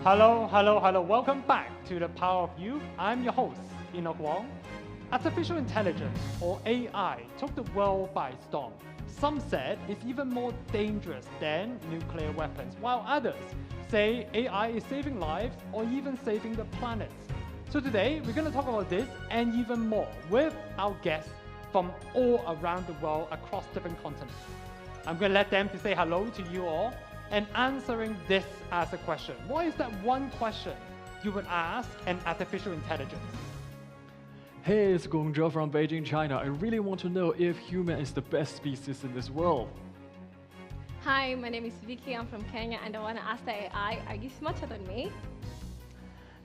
Hello, hello, hello. Welcome back to The Power of Youth. I'm your host, Enoch Wong. Artificial intelligence, or AI, took the world by storm. Some said it's even more dangerous than nuclear weapons, while others say AI is saving lives or even saving the planet. So today, we're going to talk about this and even more with our guests from all around the world across different continents. I'm going to let them to say hello to you all and answering this as a question. What is that one question you would ask an artificial intelligence? Hey, it's Guangzhou from Beijing, China. I really want to know if human is the best species in this world. Hi, my name is Vicky. I'm from Kenya, and I want to ask the AI, are you smarter than me?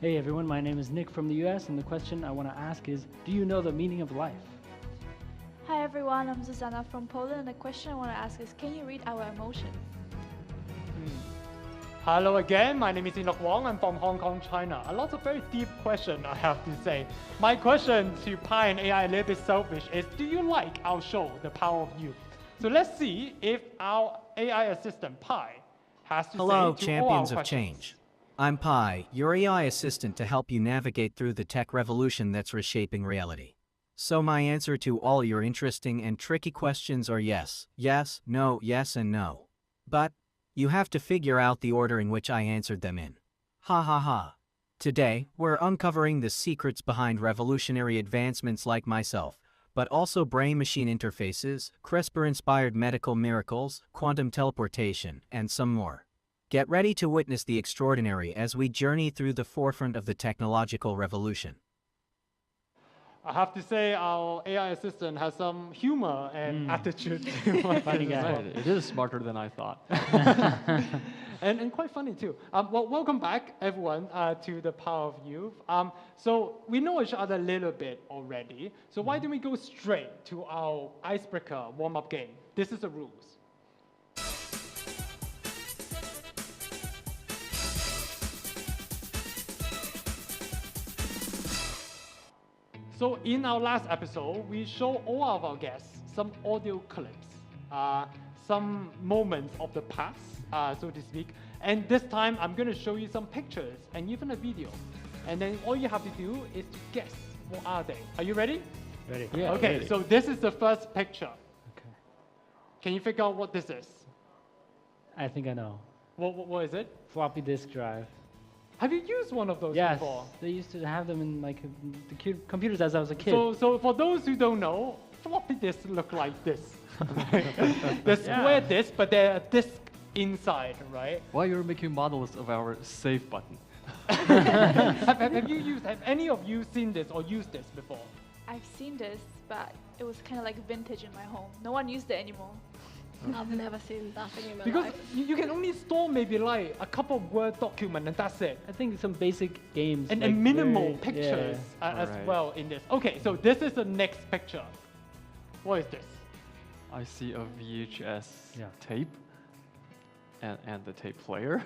Hey everyone, my name is Nick from the US, and the question I want to ask is, do you know the meaning of life? Hi everyone, I'm Zuzana from Poland, and the question I want to ask is, can you read our emotions? Hello again, my name is Enoch Wong. I'm from Hong Kong, China. A lot of very deep questions, I have to say. My question to Pi and AI, a little bit selfish, is do you like our show, The Power of Youth? So let's see if our AI assistant, Pi, has to Hello, say to champions all our of questions. change. I'm Pi, your AI assistant to help you navigate through the tech revolution that's reshaping reality. So my answer to all your interesting and tricky questions are yes, yes, no, yes, and no. But you have to figure out the order in which I answered them in. Ha ha ha. Today, we're uncovering the secrets behind revolutionary advancements like myself, but also brain-machine interfaces, CRISPR-inspired medical miracles, quantum teleportation, and some more. Get ready to witness the extraordinary as we journey through the forefront of the technological revolution. I have to say our AI assistant has some humor and attitude to what Funny it is guy. as well. Right, it is smarter than I thought. And quite funny too. Well, welcome back everyone to The Power of Youth. So we know each other a little bit already. So why don't we go straight to our icebreaker warm-up game? This is the rules. So in our last episode, we show all of our guests some audio clips, some moments of the past, so to speak. And this time, I'm going to show you some pictures and even a video. And then all you have to do is to guess what are they. Are you ready? Ready? Okay, ready. so this is the first picture. Okay. Can you figure out what this is? I think I know. What is it? Floppy disk drive. Have you used one of those Yes, before? they used to have them in like the computers as I was a kid. So for those who don't know, floppy disks look like this. They're square disks, but they're a disk inside, right? While you're making models of our save button. Have any of you seen this or used this before? I've seen this, but it was kind of like vintage in my home. No one used it anymore. I've never seen that thing in my Because life. you can only store maybe like a couple of Word document and that's it. I think some basic games. And, like minimal very- pictures as Alright. well in this. Okay, so this is the next picture. What is this? I see a VHS Yeah. tape and the tape player.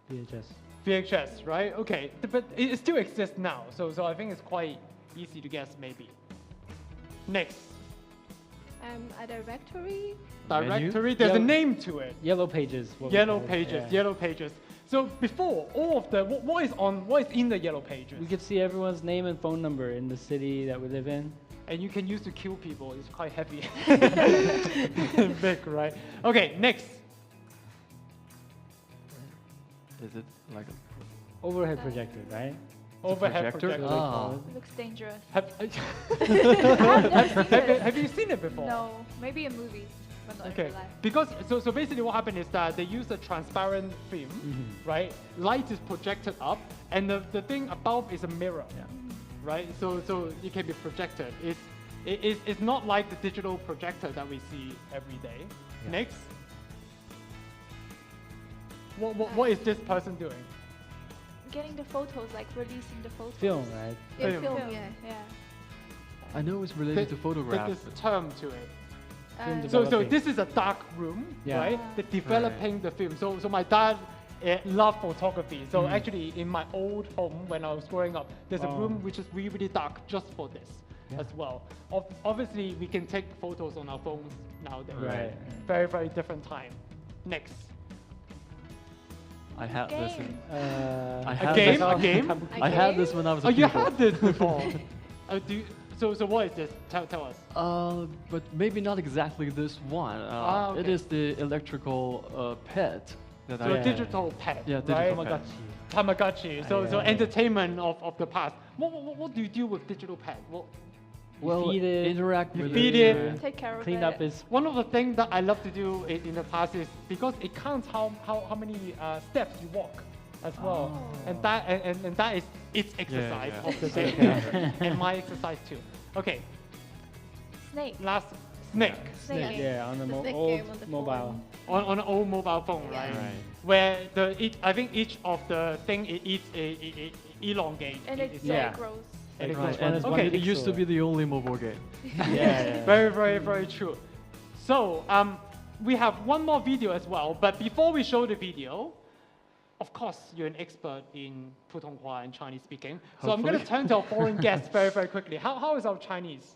Yeah. VHS. VHS, right? Okay, but it still exists now, so I think it's quite easy to guess maybe. Next, A directory? directory. There's a Yellow- name to it. Yellow pages. what we Yellow call it, pages, yeah. yellow pages. So before all of the what is in the yellow pages? We could see everyone's name and phone number in the city that we live in. And you can use to kill people. It's quite heavy, big, right? Okay, next. Is it like a Overhead projector, right? Overhead projector? projector. Ah. It looks dangerous. Have, I've have you seen it before? No, maybe in movies, but not in Okay, real life. because so basically what happened is that they use a transparent film, right? Light is projected up, and the thing above is a mirror, Yeah. right? So it can be projected. It's not like the digital projector that we see every day. Yeah. Next. What is this person doing? Getting the photos, like releasing the photos. Film, right? Yeah, Film. film, Film, yeah. yeah. I know it's related to photographs. There's a term to it. Film So developing. this is a dark room, Yeah. right? They're developing the film. So my dad loved photography. So actually, in my old home when I was growing up, there's a Oh. room which is really, really dark just for this as well. Obviously, we can take photos on our phones nowadays. Right. Very, very different time. Next. I had this. Game. I A had game? this- A game? I had this when I was a Oh, you pupil. had this before. So what is this? Tell us. But maybe not exactly this one. It okay. is the electrical pet that So I a had. digital pet, Yeah, right? digital pet. Tamagotchi. So Yeah. entertainment of the past. What do you do with digital pet? Well, feed it, interact you with feed it. it. Take care of clean it. up his. One of the things that I love to do in the past is because it counts how many steps you walk as well, and that is its exercise yeah. of the day, and my exercise too. Okay, Snake. last snake Snake. Yeah, on the The snake old game on the mobile. on an old mobile phone, Yeah. right? Right. Where I think each of the thing it eats a elongate. And it Yeah. grows. And it Right, goes and one- it's okay. one It used to pixel. be the only mobile game. Yeah. Very true. So we have one more video as well, but before we show the video, of course you're an expert in Putonghua and Chinese speaking. So I'm going to Hopefully. turn to our foreign guests very quickly. How is our Chinese?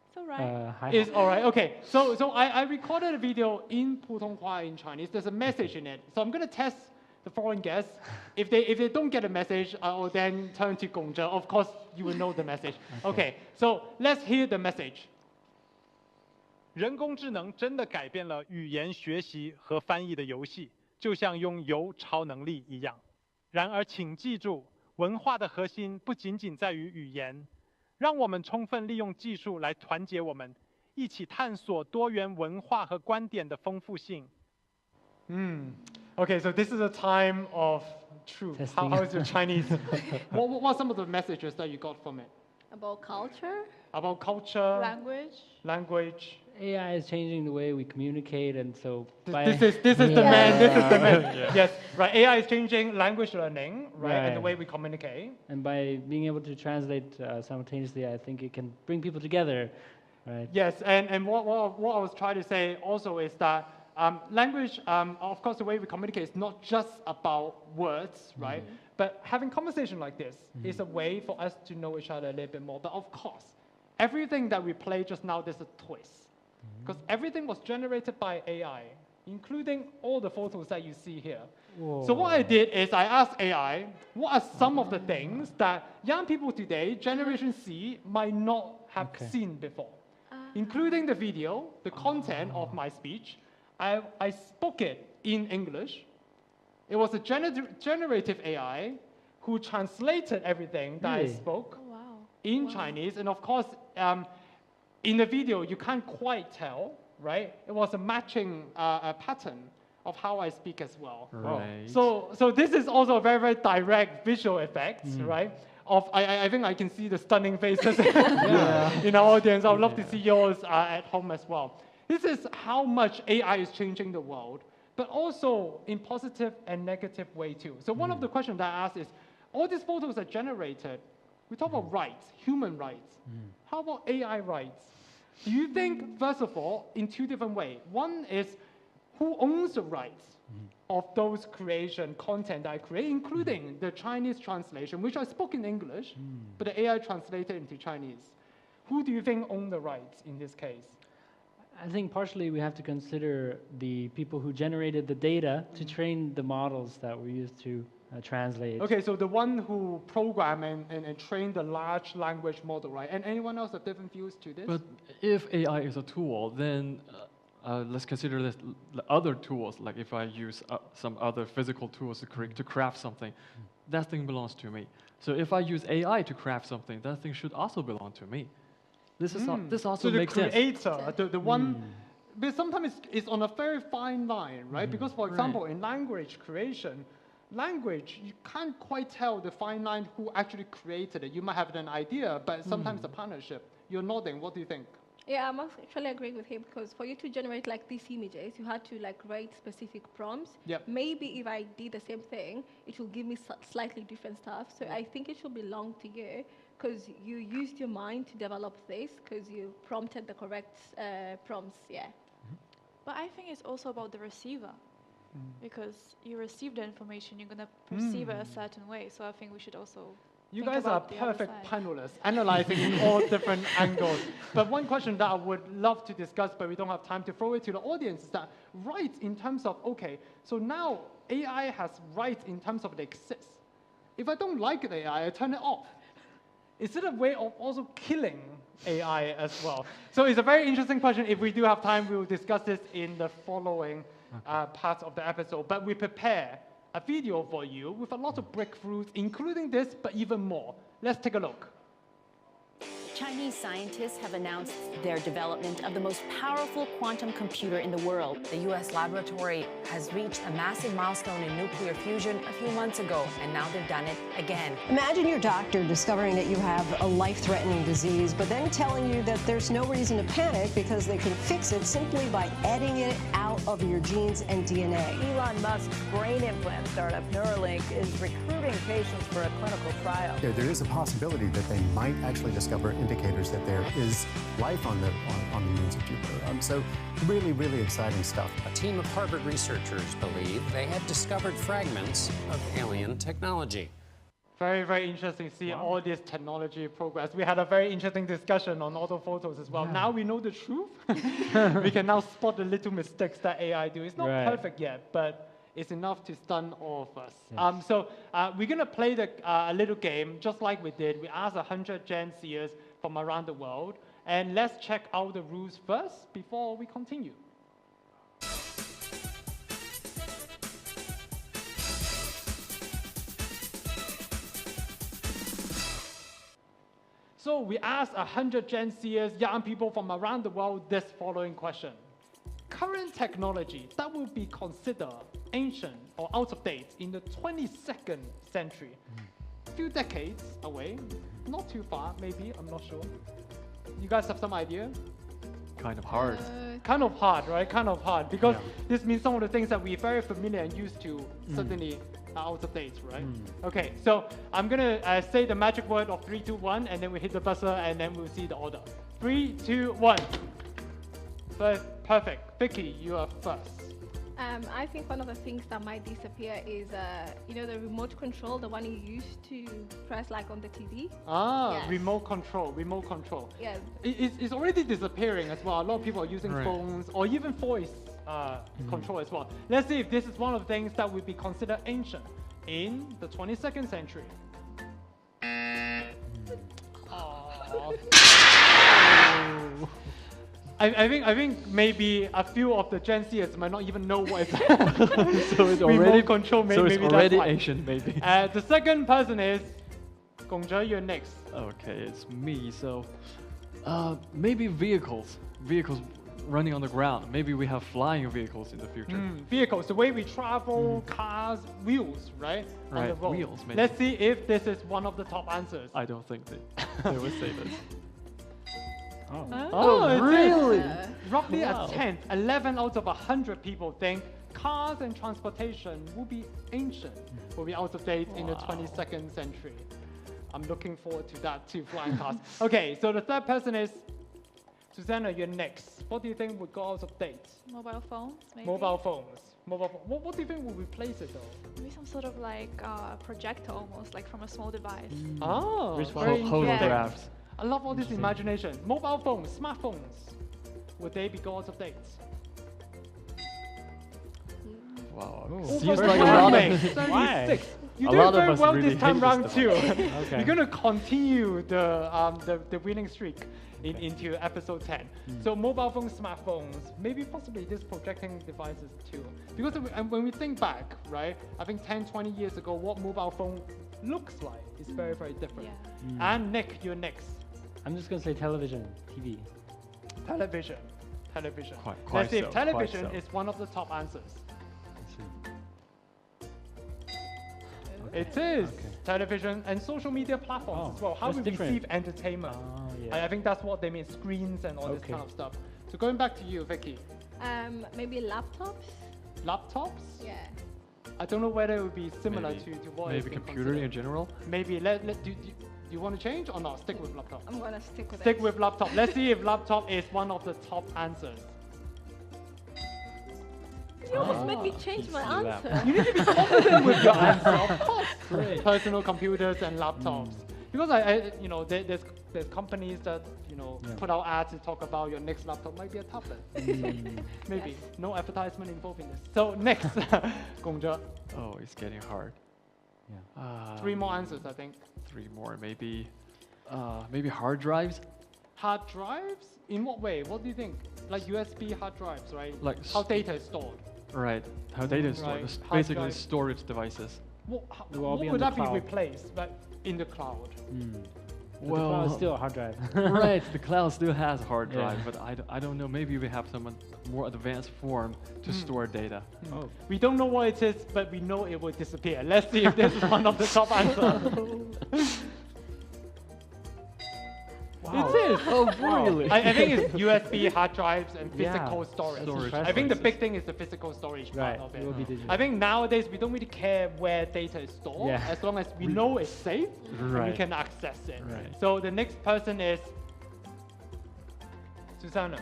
It's alright. Hi. Is all right. Okay. So I recorded a video in Putonghua in Chinese. There's a message in it. So I'm going to test the foreign guests. If they don't get a message, I will then turn to Gongzhe. Of course, you will know the message. Okay. So let's hear the message. 人工智能真的改变了语言学习和翻译的游戏，就像拥有超能力一样。然而，请记住，文化的核心不仅仅在于语言，让我们充分利用技术来团结我们，一起探索多元文化和观点的丰富性。Okay, so this is a time of truth. Testing. How is your Chinese? what are some of the messages that you got from it? About culture. About culture, language. AI is changing the way we communicate, and so This is the Yeah. man. This is the man. Yes, right. AI is changing language learning, right, and the Right. way we communicate. and by being able to translate simultaneously, I think it can bring people together, right? Yes, and what I was trying to say also is that language, of course, the way we communicate is not just about words, right? But having conversation like this is a way for us to know each other a little bit more. But of course, everything that we play just now, there's a twist. Because everything was generated by AI, including all the photos that you see here. So what I did is I asked AI, what are some of the things that young people today, Generation C, might not have seen before? Including the video, the content of my speech. I spoke it in English. It was a generative AI who translated everything that I Really? spoke Oh, wow. in Chinese. And of course, in the video, you can't quite tell, right? It was a matching pattern of how I speak as well. Right. So this is also a very direct visual effect, right? I think I can see the stunning faces in our audience. I would love to see yours at home as well. This is how much AI is changing the world, but also in positive and negative way too. So one of the questions that I asked is, all these photos are generated. We talk about rights, human rights. How about AI rights? Do you think, first of all, in two different ways? One is who owns the rights of those creation content that I create, including the Chinese translation, which I spoke in English, but the AI translated into Chinese. Who do you think own the rights in this case? I think partially we have to consider the people who generated the data to train the models that we use to translate. Okay, so the one who program and train the large language model, right? And anyone else have different views to this? But if AI is a tool, then let's consider this other tools. Like if I use some other physical tools to craft something, that thing belongs to me. So if I use AI to craft something, that thing should also belong to me. This is this also so the makes sense. creator, the one, but sometimes it's on a very fine line, right? Because for example, in language creation, language, you can't quite tell the fine line who actually created it. You might have an idea, but sometimes a partnership. You're nodding, what do you think? Yeah, I'm actually agreeing with him because for you to generate like these images, you had to like write specific prompts. Yep. Maybe if I did the same thing, it will give me slightly different stuff. So I think it should belong to you because you used your mind to develop this because you prompted the correct prompts. Yeah. But I think it's also about the receiver. Because you receive the information, you're going to perceive it a certain way. So I think we should also You think guys are about the other perfect side. panelists, analyzing in all different angles. But one question that I would love to discuss, but we don't have time to throw it to the audience, is that rights in terms of, okay, so now AI has rights in terms of it exists. If I don't like the AI, I turn it off. Is it a way of also killing AI as well? So it's a very interesting question. If we do have time, we will discuss this in the following parts of the episode. But we prepare a video for you with a lot of breakthroughs, including this, but even more. Let's take a look. Chinese scientists have announced their development of the most powerful quantum computer in the world. The U.S. laboratory has reached a massive milestone in nuclear fusion a few months ago, and now they've done it again. Imagine your doctor discovering that you have a life-threatening disease, but then telling you that there's no reason to panic because they can fix it simply by editing it out of your genes and DNA. Elon Musk's brain implant startup Neuralink is recruiting patients for a clinical trial. There is a possibility that they might actually discover indicators that there is life on the moons of Jupiter. So really, really exciting stuff. A team of Harvard researchers believe they have discovered fragments of alien technology. Very, very interesting to see all this technology progress. We had a very interesting discussion on auto photos as well. Now we know the truth. We can now spot the little mistakes that AI do. It's not perfect yet, but it's enough to stun all of us. Yes. So we're going to play a little game, just like we did. We asked 100 Gen Zers from around the world. And let's check out the rules first before we continue. So we asked 100 Gen Zers, young people from around the world, this following question. Current technology that will be considered ancient or out of date in the 22nd century. A few decades away, not too far, maybe, I'm not sure. You guys have some idea? Kind of hard. Kind of hard, right? Kind of hard, because this means some of the things that we're very familiar and used to suddenly are out of date, right? Okay, so I'm gonna say the magic word of 3, 2, 1, and then we hit the buzzer, and then we'll see the order. 3, 2, 1. Perfect. Vicky, you are first. I think one of the things that might disappear is, you know, the remote control, the one you used to press like on the TV. Yes. Remote control. Yeah. It's already disappearing as well. A lot of people are using phones or even voice control as well. Let's see if this is one of the things that would be considered ancient in the 22nd century. I think maybe a few of the Gen Zers might not even know what it's So it's already remote control. So it's maybe already that's why. ancient, maybe. The second person is Gongzhe. You're next. Okay, it's me. So maybe vehicles running on the ground. Maybe we have flying vehicles in the future. Vehicles, the way we travel, cars, wheels, right? On the road. Wheels, maybe. Let's see if this is one of the top answers. I don't think they would say this. Oh, really? Roughly Wow. a tenth, 11 out of 100 people think cars and transportation will be ancient, will be out of date in the 22nd century. I'm looking forward to that too, flying cars. Okay, so the third person is Susanna, you're next. What do you think would go out of date? Mobile phones, maybe? Mobile phones. What do you think will replace it though? Maybe some sort of like projector almost, like from a small device. Oh, Which very interesting. holographs. I love all this imagination. Mobile phones, smartphones, would they be go out of date? Wow. Seems like a lot of 36. You're A doing lot of very us well really this time hate round this too. device. You're gonna continue the winning streak into episode 10. So mobile phones, smartphones, maybe possibly this projecting devices too. Because when we think back, right, I think 10, 20 years ago, what mobile phone looks like is very, very different. And Nick, you're next. I'm just going to say television, TV. Television. Quite Let's see so, if television quite so. is one of the top answers. It is television and social media platforms as well. How we receive entertainment. I think that's what they mean, screens and all this kind of stuff. So going back to you, Vicky. Maybe laptops. Laptops? Yeah. I don't know whether it would be similar to what maybe computer in general. Maybe do you want to change or not? Stick with laptop. I'm gonna stick with it. Stick with laptop. Let's see if laptop is one of the top answers. You almost made me change my answer. You need to be confident with your answer, of course. Personal computers and laptops. Because you know, there's companies that, you know, put out ads to talk about your next laptop might be a tablet. Maybe. No advertisement involved in this. So next, Gongzhe. Oh, it's getting hard. Yeah. 3 more answers, I think. 3 more, maybe hard drives. Hard drives? In what way? What do you think? Like USB hard drives, right? Like how data is stored. Right. How data is stored. Right. Basically storage devices. What would that be replaced? Like in the cloud? Well, the cloud is still a hard drive. Right. The cloud still has a hard drive, but I don't know. Maybe we have some more advanced form to store data. Oh. We don't know what it is, but we know it will disappear. Let's see if this is one of the top answers. Wow. It is. Oh, really? I think it's USB hard drives and physical storage. I think the devices. big thing is the physical storage part of it. It will be digital. I think nowadays we don't really care where data is stored, as long as we know it's safe and we can access it. Right. So the next person is Susanna.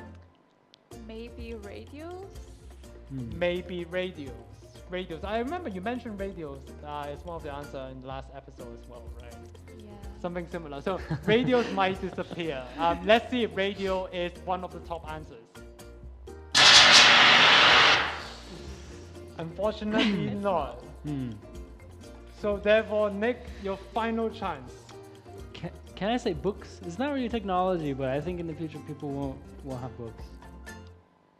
Maybe radios? Maybe radios. Radios. I remember you mentioned radios as one of the answers in the last episode as well, right? Yeah. Something similar. So radios might disappear. Let's see if radio is one of the top answers. Unfortunately not. So therefore, Nick, your final chance. Can I say books? It's not really technology, but I think in the future people won't have books.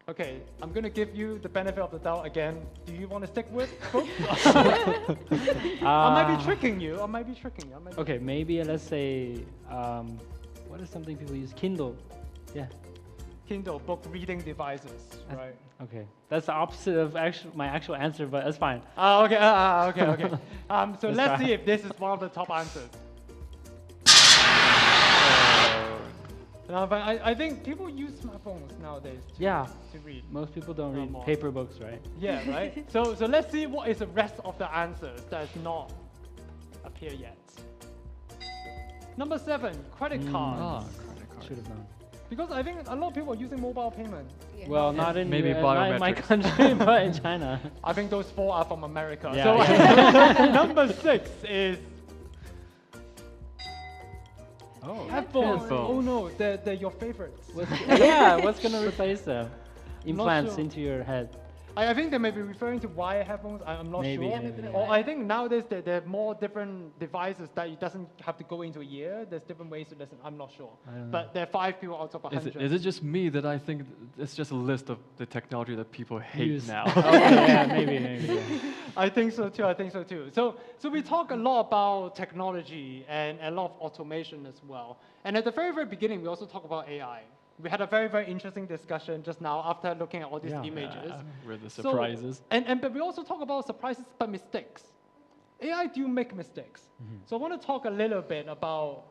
Okay, I'm gonna give you the benefit of the doubt again. Do you want to stick with books? I might be tricking you. Okay, maybe let's say, what is something people use? Kindle. Yeah. Kindle, book reading devices, right? Okay, that's the opposite of my actual answer, but that's fine. Okay. So let's see if this is one of the top answers. No, but I think people use smartphones nowadays to read. Most people don't read paper books, right? Yeah, right? So let's see what is the rest of the answers that has not appeared yet. Number 7, credit cards. Credit cards. Should have known. Because I think a lot of people are using mobile payment. Yeah. Well, not in maybe not in my country, but in China. I think those 4 are from America. Yeah, so number 6 is headphones. Oh no, they're your favorites. What's gonna replace them? Implants sure. into your head. I think they may be referring to wire headphones. I'm not Maybe, sure. maybe. Or I think nowadays there are more different devices that it doesn't have to go into a ear. There's different ways to listen. I'm not sure. But there are 5 people out of 100. Is it just me that I think it's just a list of the technology that people hate now? Yeah, maybe. Yeah. I think so too. So we talk a lot about technology and a lot of automation as well. And at the very, very beginning, we also talk about AI. We had a very, very interesting discussion just now after looking at all these images. With the surprises. But we also talk about surprises but mistakes. AI do make mistakes. So I want to talk a little bit about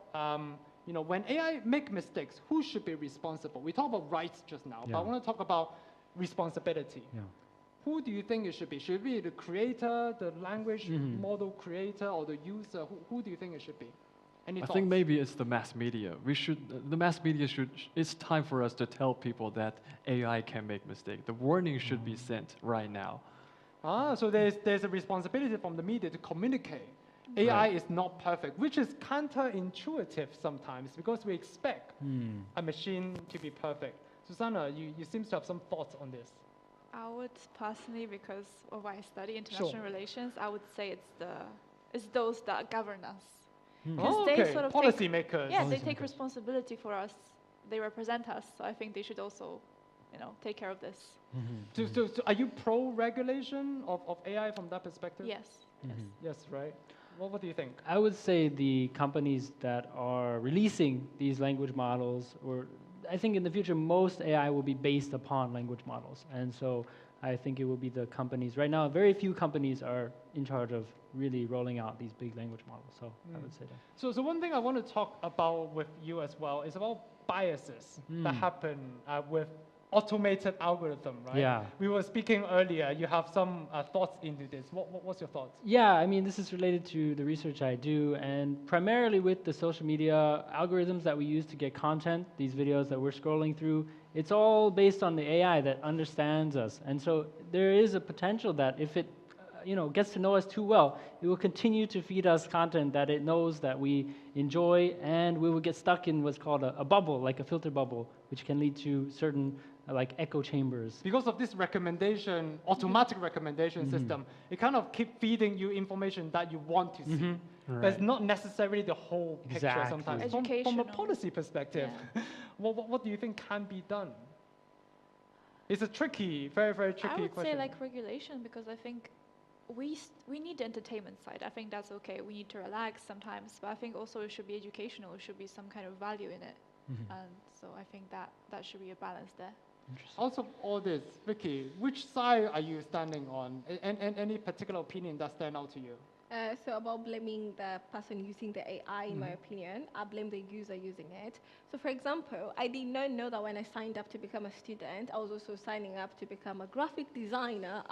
when AI make mistakes, who should be responsible? We talked about rights just now, but I want to talk about responsibility. Who do you think it should be? Should it be the creator, the language model creator, or the user? Who do you think it should be? Any thoughts? I think maybe it's the mass media. The mass media it's time for us to tell people that AI can make mistakes. The warning should be sent right now. So there's a responsibility from the media to communicate. AI is not perfect, which is counterintuitive sometimes because we expect a machine to be perfect. Susanna, you seem to have some thoughts on this. I would personally, because of I study international relations, I would say it's those that govern us. Because they sort of policymakers. They take responsibility for us. They represent us. So I think they should also, take care of this. So are you pro-regulation of AI from that perspective? Yes. Yes, right. What do you think? I would say the companies that are releasing these language models, or I think in the future most AI will be based upon language models, and so I think it will be the companies. Right now, very few companies are in charge of really rolling out these big language models. So I would say that. So one thing I want to talk about with you as well is about biases that happen with automated algorithm, right? Yeah. We were speaking earlier. You have some thoughts into this. What's your thoughts? Yeah, I mean, this is related to the research I do, and primarily with the social media algorithms that we use to get content, these videos that we're scrolling through, it's all based on the AI that understands us. And so there is a potential that if it gets to know us too well, it will continue to feed us content that it knows that we enjoy, and we will get stuck in what's called a bubble, like a filter bubble, which can lead to certain like echo chambers. Because of this recommendation, automatic recommendation system, it kind of keep feeding you information that you want to see. But it's not necessarily the whole picture sometimes. From a policy perspective, what do you think can be done? It's a tricky, very, very tricky question. I would say like regulation, because I think we need the entertainment side. I think that's okay. We need to relax sometimes, but I think also it should be educational. There should be some kind of value in it. And so I think that should be a balance there. Also, all this, Vicky, which side are you standing on? And any particular opinion that stand out to you? So about blaming the person using the AI, in my opinion, I blame the user using it. So for example, I did not know that when I signed up to become a student, I was also signing up to become a graphic designer,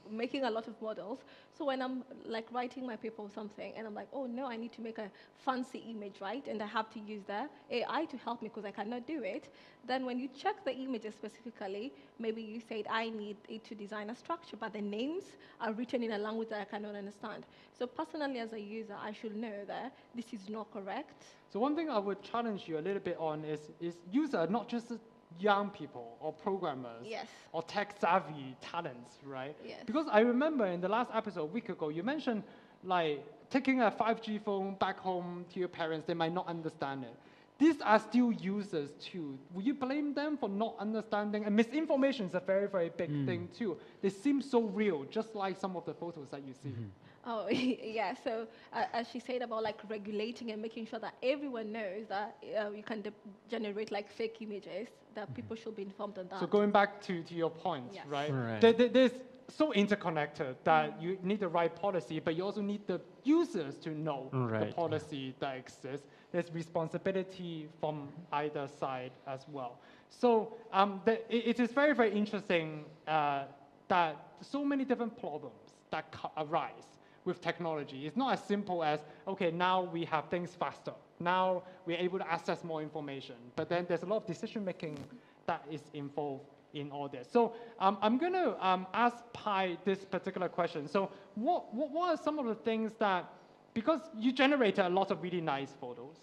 making a lot of models. So when I'm like writing my paper or something, and I'm like, oh no, I need to make a fancy image, right? And I have to use the AI to help me because I cannot do it. Then when you check the images specifically, maybe you said, I need it to design a structure, but the names are written in a language that I cannot understand. So personally, as a user, I should know that this is not correct. So one thing I would challenge you a little bit on is user, not just young people or programmers or tech-savvy talents, right? Yes. Because I remember in the last episode, a week ago, you mentioned like taking a 5G phone back home to your parents, they might not understand it. These are still users too. Will you blame them for not understanding? And misinformation is a very, very big thing too. They seem so real, just like some of the photos that you see. Oh, yeah. So as she said about like regulating and making sure that everyone knows that you can generate like fake images, that people should be informed on that. So going back to your point, Yes. right? There's so interconnected that you need the right policy, but you also need the users to know the policy that exists. There's responsibility from either side as well. So it is very, very interesting that so many different problems that arise with technology. It's not as simple as, okay, now we have things faster. Now we're able to access more information. But then there's a lot of decision making that is involved in all this. So I'm going to ask Pai this particular question. So what are some of the things that, because you generated a lot of really nice photos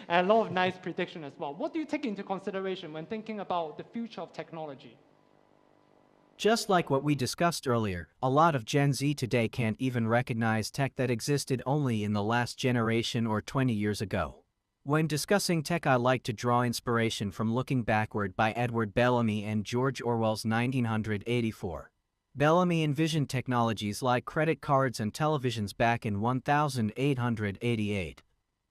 and a lot of nice prediction as well, what do you take into consideration when thinking about the future of technology? Just like what we discussed earlier, a lot of Gen Z today can't even recognize tech that existed only in the last generation or 20 years ago. When discussing tech, I like to draw inspiration from Looking Backward by Edward Bellamy and George Orwell's 1984. Bellamy envisioned technologies like credit cards and televisions back in 1888,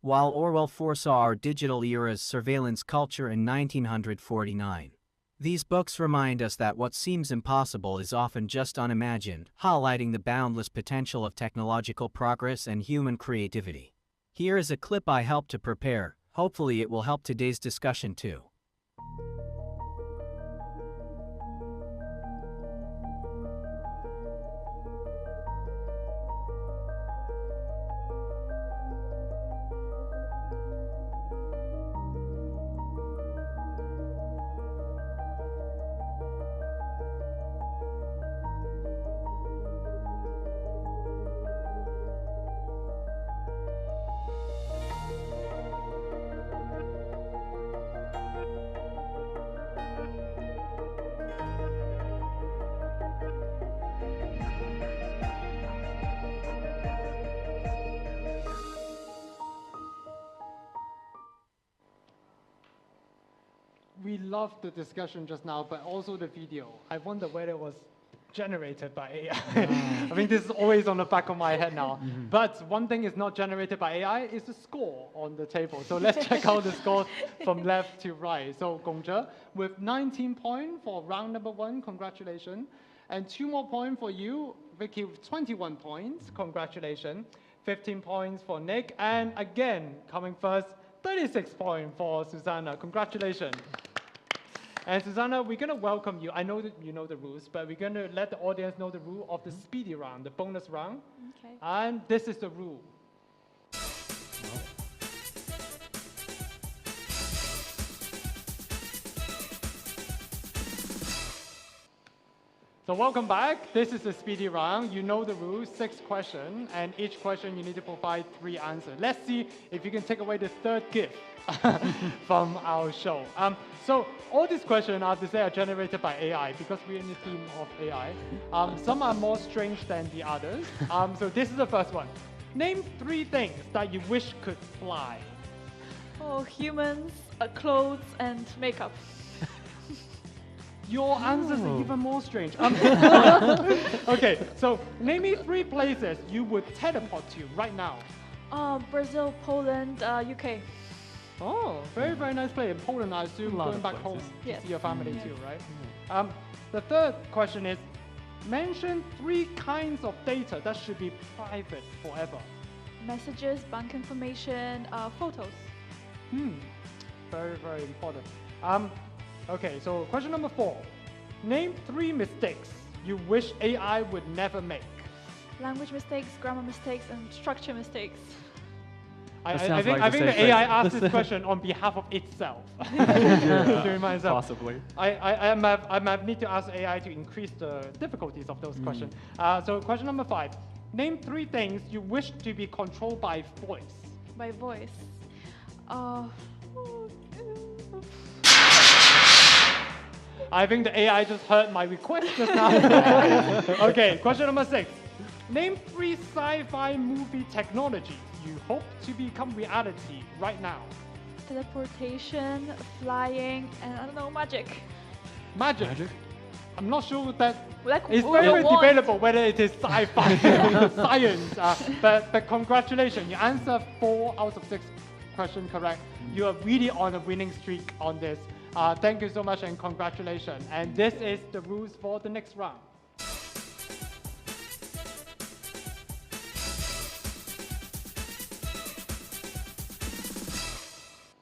while Orwell foresaw our digital era's surveillance culture in 1949. These books remind us that what seems impossible is often just unimagined, highlighting the boundless potential of technological progress and human creativity. Here is a clip I helped to prepare. Hopefully it will help today's discussion too. We loved the discussion just now, but also the video. I wonder whether it was generated by AI. I mean, this is always on the back of my head now. But one thing is not generated by AI is the score on the table. So let's check out the scores from left to right. So Gongzhe with 19 points for round number 1, congratulations. And 2 more points for you, Vicky with 21 points, congratulations. 15 points for Nick, and again, coming first, 36 points for Susanna, congratulations. And Susanna, we're going to welcome you. I know that you know the rules, but we're going to let the audience know the rule of the speedy round, the bonus round. Okay. And this is the rule. So welcome back. This is the speedy round. You know the rules, 6 questions, and each question you need to provide 3 answers. Let's see if you can take away the 3rd gift from our show. So all these questions are generated by AI because we're in the theme of AI. Some are more strange than the others. So this is the first one. Name 3 things that you wish could fly. Oh, humans, clothes, and makeup. Your answers are even more strange. Okay, so name me 3 places you would teleport to right now. Brazil, Poland, UK. Oh, very, very nice place. In Poland, I assume going back home to Yes. see your family too, right? The 3rd question is, mention 3 kinds of data that should be private forever. Messages, bank information, photos. Very, very important. Okay, so question number 4. Name 3 mistakes you wish AI would never make. Language mistakes, grammar mistakes, and structure mistakes. I think the AI asked this question on behalf of itself. To remind itself. Possibly. I might need to ask AI to increase the difficulties of those questions. So question number 5. Name 3 things you wish to be controlled by voice. By voice. I think the AI just heard my request just now. Okay, question number 6. Name 3 sci-fi movie technologies you hope to become reality right now. Teleportation, flying, and I don't know, magic. Magic? I'm not sure that Like, it's who very, you very want? debatable whether it is sci-fi science. But congratulations, you answered 4 out of 6 questions correct. You are really on a winning streak on this. Thank you so much and congratulations. And this is the rules for the next round.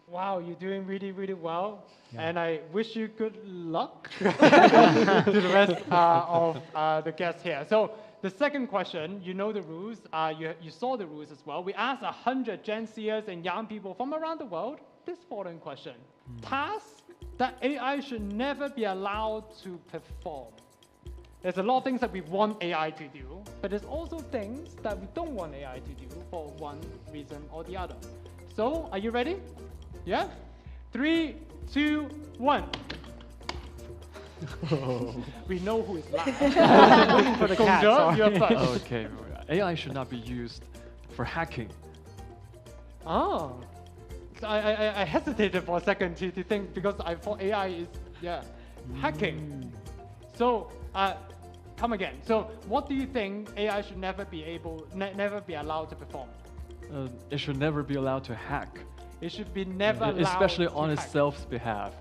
Wow, you're doing really, really well. And I wish you good luck to the rest of the guests here. So the second question, you know the rules. You saw the rules as well. We asked 100 Gen Zers and young people from around the world this following question. Tasks that AI should never be allowed to perform. There's a lot of things that we want AI to do, but there's also things that we don't want AI to do for one reason or the other. So, are you ready? Yeah? 3, 2, 1. We know who is last. For the cat, sorry. You're first. Okay, AI should not be used for hacking. Oh. So I hesitated for a second to think because I thought AI is, hacking. So, come again. So, what do you think AI should never be allowed to perform? It should never be allowed to hack. It should be never allowed especially to on hack. itself's behalf.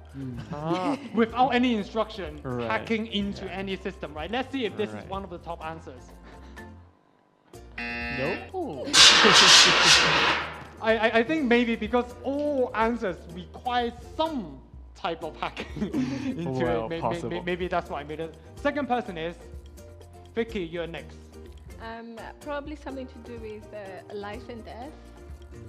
Without any instruction, Right. hacking into any system, right? Let's see if this is Right. one of the top answers. No. I think maybe because all answers require some type of hacking into Well, it. possible. Maybe that's why I made it. Second person is Vicky, you're next. Probably something to do with life and death.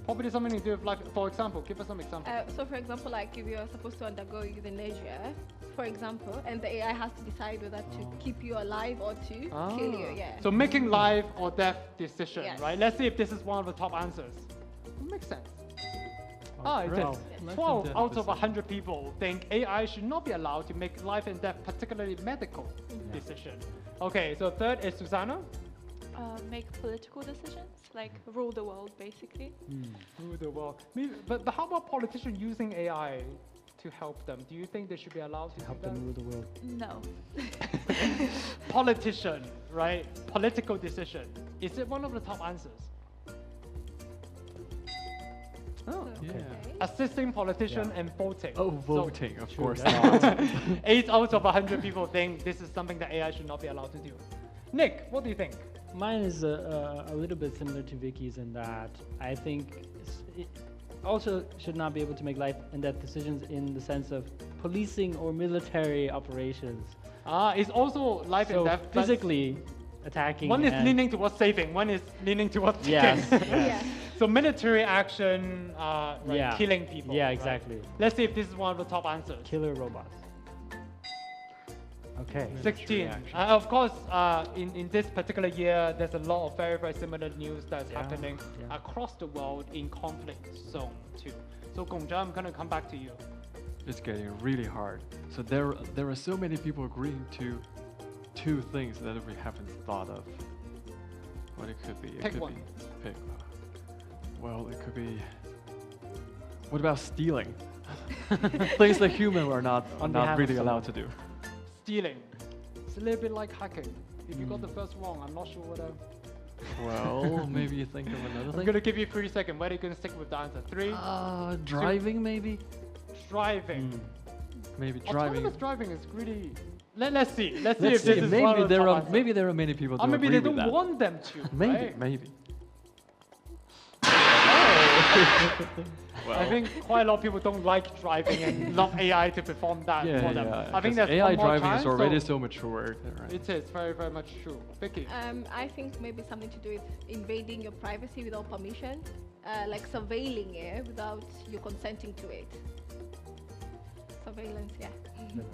Probably something to do with life. For example, give us some examples. So for example, like if you're supposed to undergo euthanasia, for example, and the AI has to decide whether to keep you alive or to kill you, So making life or death decision, Yes. right? Let's see if this is one of the top answers. Makes sense. It great. says 12 out of 100 people think AI should not be allowed to make life and death, particularly medical decision. Okay, so third is Susanna. Make political decisions, like rule the world, basically. Rule the world. But how about politicians using AI to help them? Do you think they should be allowed to Help do them that? rule the world. No. Politician, right? Political decision. Is it one of the top answers? Oh, Yeah. assisting politician and voting. Oh, So, voting, of course that's not. 8 out of 100 people think this is something that AI should not be allowed to do. Nick, what do you think? Mine is a little bit similar to Vicky's in that I think it also should not be able to make life and death decisions in the sense of policing or military operations. It's also life and So death. but physically attacking. One is and- leaning towards saving, one is leaning towards Yes. taking. Yeah. So military action, right, Yeah. killing people. Yeah, right? exactly. Let's see if this is one of the top answers. Killer robots. Okay. 16. Of course, in this particular year, there's a lot of very, very similar news that's happening across the world in conflict zone too. So Gongzhe, I'm going to come back to you. It's getting really hard. So there are so many people agreeing to two things that we haven't thought of. What it could be? It Pick could one. be pick. Well, it could be. What about stealing? Things that humans are not really allowed to do. Stealing. It's a little bit like hacking. If you got the first wrong, I'm not sure whether... Well, maybe you think of another I'm thing. going to give you 3 seconds. Where are you going to stick with the answer? 3? Driving maybe. Driving. Maybe driving. Autonomous driving is really... Let's see. Let's see Let's if this see. is one of the top answers. Maybe there are many people. Or who maybe agree they with don't that. want them to. Maybe, right? maybe. I think quite a lot of people don't like driving and love AI to perform that for them. I think that's AI one more driving time, is already so matured. Right? It is very, very much true. Vicky. I think maybe something to do with invading your privacy without permission, like surveilling it without you consenting to it. Surveillance, yeah.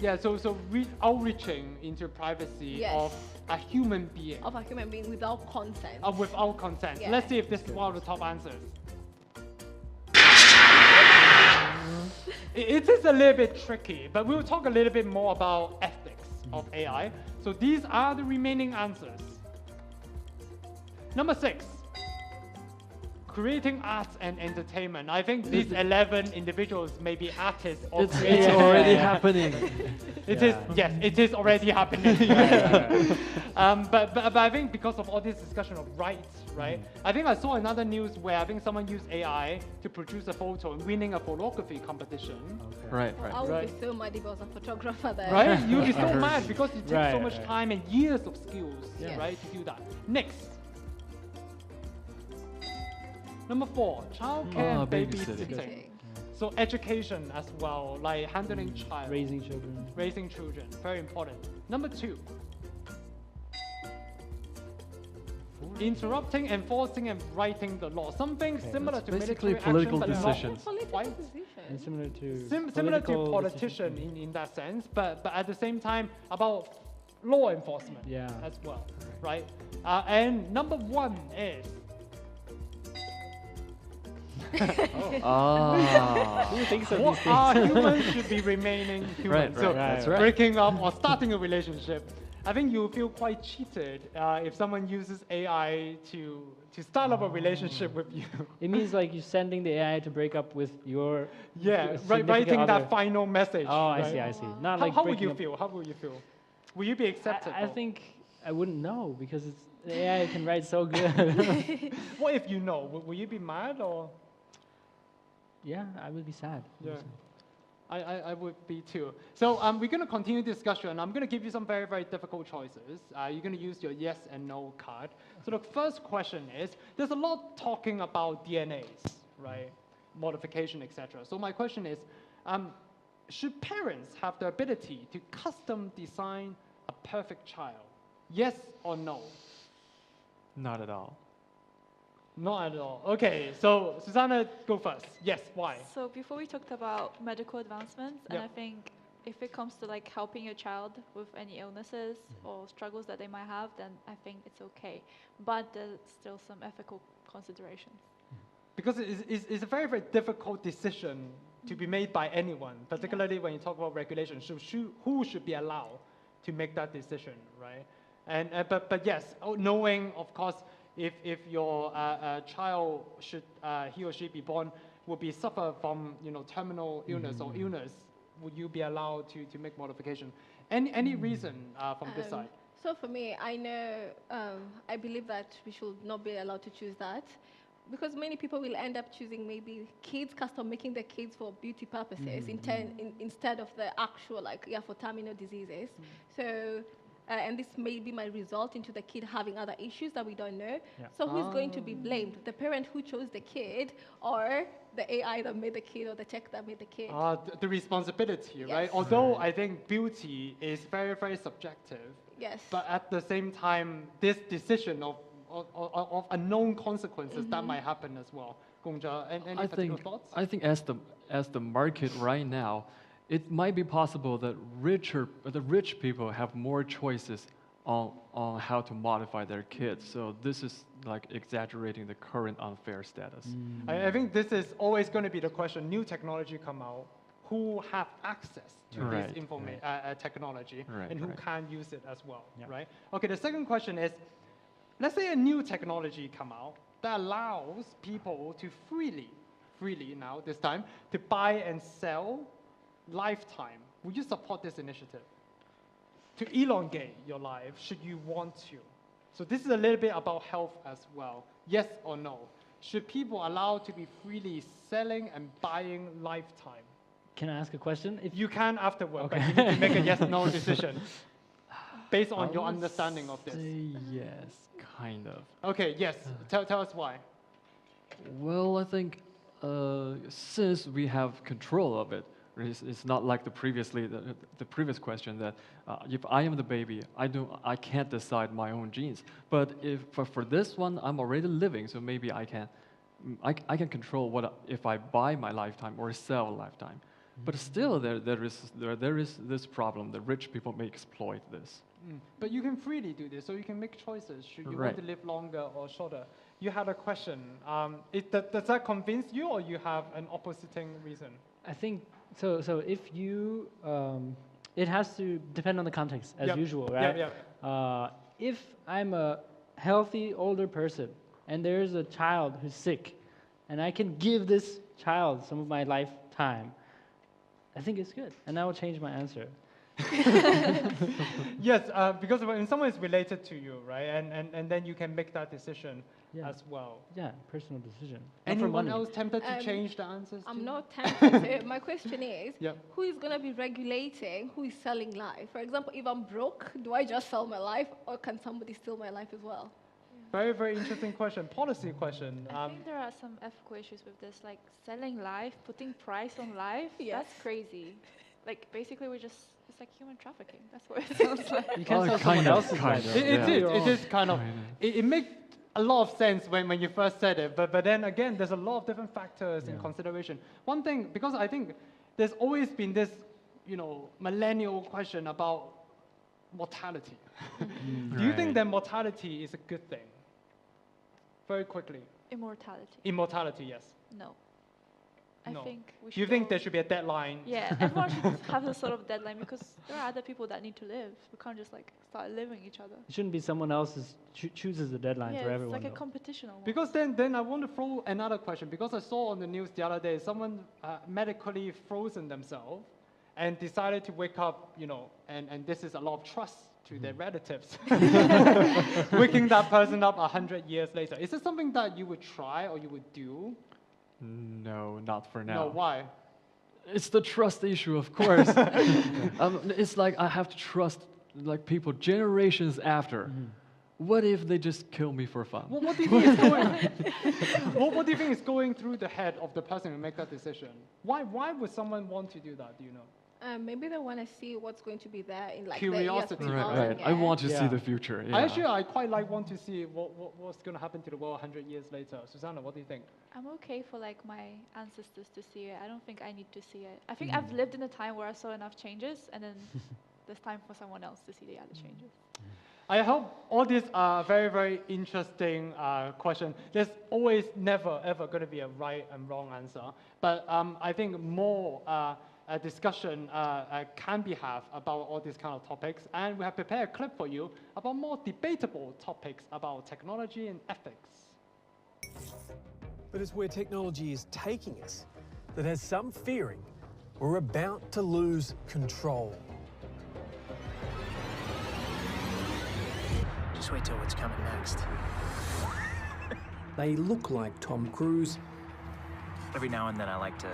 Yeah, so outreaching into privacy Yes. of a human being. Of a human being without consent. Without consent. Yeah. Let's see if this is one of the top answers. It is a little bit tricky, but we'll talk a little bit more about ethics of AI. So these are the remaining answers. Number 6. Creating arts and entertainment. I think these 11 individuals may be artists or It's creators. already happening. It is, yes, it is already happening. But I think because of all this discussion of rights, right? I think I saw another news where I think someone used AI to produce a photo and winning a photography competition. Right, I would be so mad if I was a photographer there. Right? You'd be so mad because it takes so Right, much right. time and years of skills, Yes. right, to do that. Next. Number 4, childcare and babysitting. babysitting. So education as well, like handling child. Raising children. Raising children, very important. Number 2. Interrupting, enforcing, and writing the law. Something similar to basically military political action, but decisions. not quite And similar to similar to political politician in that sense, but at the same time about law enforcement as well, right? And number 1 is Who thinks of what these are things? humans should be remaining human. Right, So that's right. breaking up or starting a relationship. I think you feel quite cheated if someone uses AI to start up a relationship with you. It means like you're sending the AI to break up with your significant writing other. that final message. Oh, I right? see, I see. Not How, like how would breaking you up- feel? How would you feel? Will you be accepted? I think I wouldn't know because the AI can write so good. What if you know? Will you be mad or? Yeah, I would be sad. Yeah. I would be too. So we're going to continue discussion. I'm going to give you some very, very difficult choices. You're going to use your yes and no card. So the first question is, there's a lot talking about DNAs, right? Modification, etc. So my question is, should parents have the ability to custom design a perfect child? Yes or no? Not at all. Not at all. Okay, so Susanna, go first. Yes, why? So before we talked about medical advancements, and Yeah. I think if it comes to like helping your child with any illnesses or struggles that they might have, then I think it's okay. But there's still some ethical considerations. Because it's a very, very difficult decision to be made by anyone, particularly when you talk about regulation. So who should be allowed to make that decision, right? And but yes, knowing, of course, if your child should he or she be born will be suffer from terminal illness or illness, would you be allowed to make modification? Any reason from this side? So for me, I know, I believe that we should not be allowed to choose that because many people will end up choosing maybe custom making their kids for beauty purposes instead of the actual for terminal diseases. So and this may be my result into the kid having other issues that we don't know. So who's going to be blamed? The parent who chose the kid, or the AI that made the kid, or the tech that made the kid? The responsibility, Yes. right? Although I think beauty is very, very subjective. Yes. But at the same time, this decision of unknown consequences that might happen as well. Gongzhe, any particular thoughts? I think as the market right now, it might be possible that the rich people have more choices on how to modify their kids. So this is like exaggerating the current unfair status. I think this is always going to be the question. New technology come out, who have access to this technology, and who can use it as well, right? Okay, the second question is, let's say a new technology come out that allows people to freely now, this time, to buy and sell lifetime. Would you support this initiative? To elongate your life, should you want to? So this is a little bit about health as well. Yes or no? Should people allowed to be freely selling and buying lifetime? Can I ask a question? You can afterward, but you need to make a yes/no decision based on your understanding of this. Yes, kind of. Okay, yes. Tell us why. Well, I think since we have control of it, it's not like the previous question that if I am the baby, I can't decide my own genes. But for this one, I'm already living, so maybe I can control if I buy my lifetime or sell a lifetime. But still, there is this problem. The rich people may exploit this. But you can freely do this, so you can make choices. Should you want to live longer or shorter? You had a question. Does that convince you, or you have an opposing reason? I think so. So if you, it has to depend on the context as usual, right? If I'm a healthy older person and there's a child who's sick, and I can give this child some of my lifetime, I think it's good, and that will change my answer. Yes, because in some ways related to you, right? And then you can make that decision as well. Yeah, personal decision. Anyone else tempted to change the answers? I'm not tempted to. My question is, who is going to be regulating who is selling life? For example, if I'm broke, do I just sell my life, or can somebody steal my life as well? Very, very interesting question. Policy question. I think there are some ethical issues with this, like selling life, putting price on life. That's crazy. Like basically, it's like human trafficking. That's what it sounds like. You can't sell someone else's life. It is kind of. It makes a lot of sense when you first said it, but then again, there's a lot of different factors in consideration. One thing, because I think there's always been this, millennial question about mortality. Do you think that mortality is a good thing? Very quickly. Immortality. Immortality, yes. No. I think we should. Do you think there should be a deadline? Yeah, everyone should have a sort of deadline, because there are other people that need to live. We can't just start living each other. It shouldn't be someone else chooses the deadline for everyone. It's like a competition almost. Because then I want to throw another question, because I saw on the news the other day someone medically frozen themselves and decided to wake up, and this is a lot of trust to their relatives, waking that person up 100 years later. Is this something that you would try or you would do? No, not for now. No, why? It's the trust issue, of course. It's like I have to trust people generations after. What if they just kill me for fun? What do you think is going? What do you think is going through the head of the person who make that decision? Why would someone want to do that? Do you know? Maybe they want to see what's going to be there in curiosity. The years right. I want to see the future. Yeah. I quite want to see what's going to happen to the world 100 years later. Susanna, what do you think? I'm okay for my ancestors to see it. I don't think I need to see it. I think I've lived in a time where I saw enough changes, and then there's time for someone else to see the other changes. I hope all these are very, very interesting questions. There's always never, ever going to be a right and wrong answer. But I think more a discussion can be had about all these kind of topics. And we have prepared a clip for you about more debatable topics about technology and ethics. But it's where technology is taking us that has some fearing we're about to lose control. Just wait till what's coming next. They look like Tom Cruise. Every now and then I like to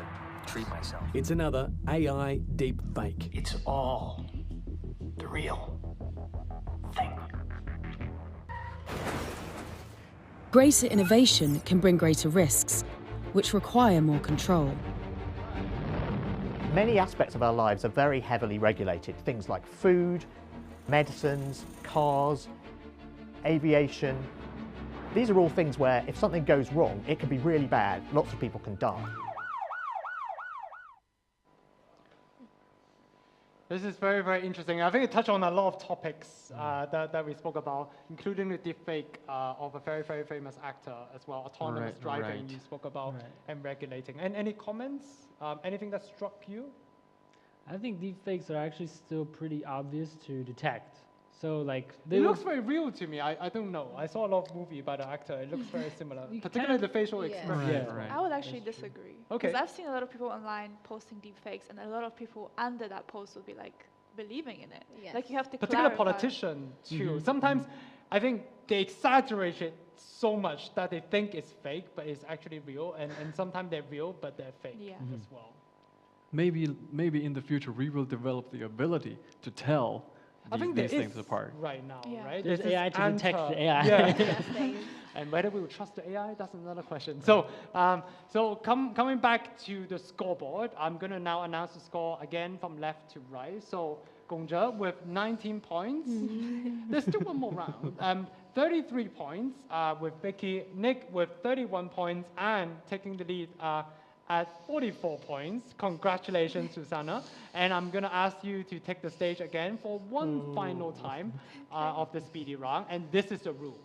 treat myself. It's another AI deep fake. It's all the real. Greater innovation can bring greater risks, which require more control. Many aspects of our lives are very heavily regulated. Things like food, medicines, cars, aviation. These are all things where if something goes wrong, it can be really bad. Lots of people can die. This is very, very interesting. I think it touched on a lot of topics that we spoke about, including the deepfake of a very, very famous actor as well, autonomous driving you spoke about, and regulating. And any comments? Anything that struck you? I think deepfakes are actually still pretty obvious to detect. So like it looks very real to me. I don't know. I saw a lot of movie by the actor. It looks very similar, particularly the facial expression. I would actually disagree. Okay. Because I've seen a lot of people online posting deepfakes, and a lot of people under that post will be like believing in it. Yes. Like you have to Particular clarify. politician too. Sometimes I think they exaggerate it so much that they think it's fake, but it's actually real. And sometimes they're real, but they're fake as well. Maybe in the future we will develop the ability to tell these things apart. Right now, right? There's AI to detect the AI. Yeah. And whether we will trust the AI, that's another question. So, coming back to the scoreboard, I'm going to now announce the score again from left to right. So, Gongzhe with 19 points. There's still one more round. 33 points with Vicky. Nick with 31 points and taking the lead at 44 points. Congratulations, Susanna. And I'm going to ask you to take the stage again for one final time of the speedy round. And this is the rule.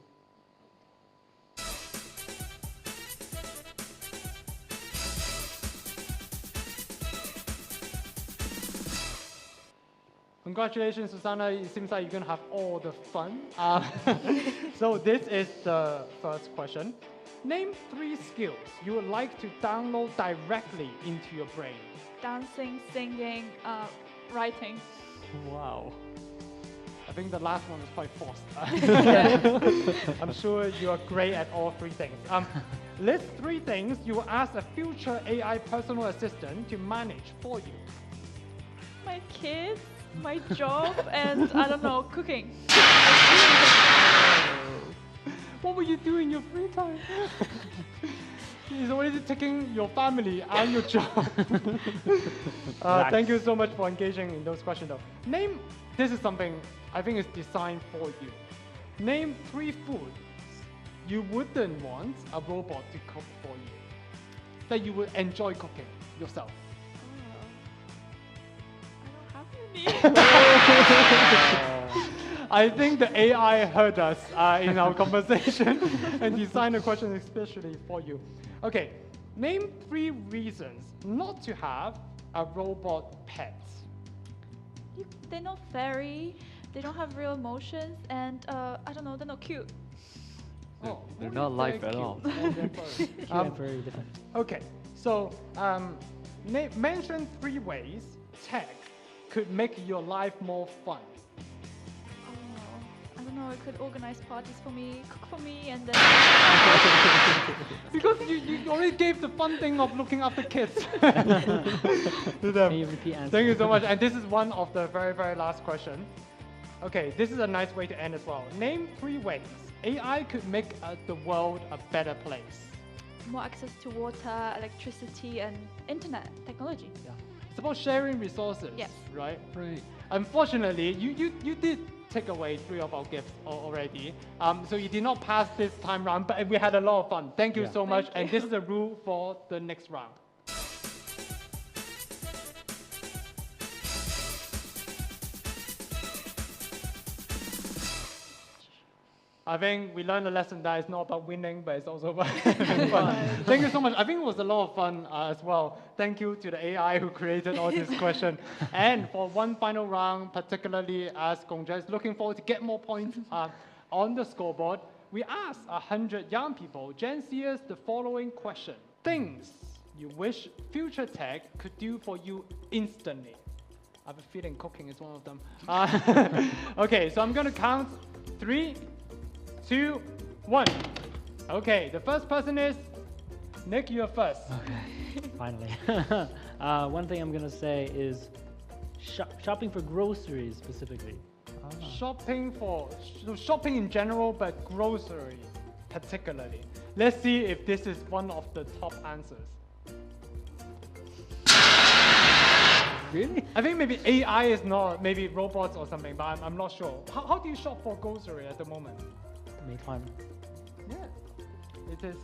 Congratulations, Susanna. It seems like you're going to have all the fun. So this is the first question. Name 3 skills you would like to download directly into your brain. Dancing, singing, writing. Wow. I think the last one was quite forced. I'm sure you are great at all 3 things. List 3 things you will ask a future AI personal assistant to manage for you. My kids, my job, and I don't know, cooking. What will you do in your free time? He's already taking your family and your job. Thank you so much for engaging in those questions though. This is something I think is designed for you. Name 3 foods you wouldn't want a robot to cook for you, that you would enjoy cooking yourself. I don't have any. I think the AI heard us in our conversation and designed a question especially for you. Okay, name 3 reasons not to have a robot pet. They're not fairy, they don't have real emotions, and I don't know, they're not cute. They're not life at all. Very different. Okay, so mention 3 ways tech could make your life more fun. I don't know, it could organize parties for me, cook for me, and then... Because you already gave the fun thing of looking after kids to them. Can you repeat answer? Thank you so much. And this is one of the very, very last question. Okay, this is a nice way to end as well. Name 3 ways AI could make the world a better place. More access to water, electricity, and internet technology. Yeah. It's about sharing resources, yes. Right? Right. Unfortunately, you did take away 3 of our gifts already. So you did not pass this time round, but we had a lot of fun. Thank you so much. And this is the rule for the next round. I think we learned a lesson that it's not about winning, but it's also about having fun. Thank you so much. I think it was a lot of fun as well. Thank you to the AI who created all this question. And for one final round, particularly as Gongzhe is looking forward to get more points on the scoreboard, we asked 100 young people, Gen Zers, the following question. Things you wish future tech could do for you instantly. I have a feeling cooking is one of them. Okay, so I'm going to count 3, 2, 1. Okay, the first person is Nick, you're first. Okay, finally. One thing I'm going to say is shopping for groceries specifically. shopping in general, but grocery particularly. Let's see if this is one of the top answers. Really? I think maybe AI is not, maybe robots or something, but I'm not sure. How do you shop for grocery at the moment? Meituan. Yeah, it is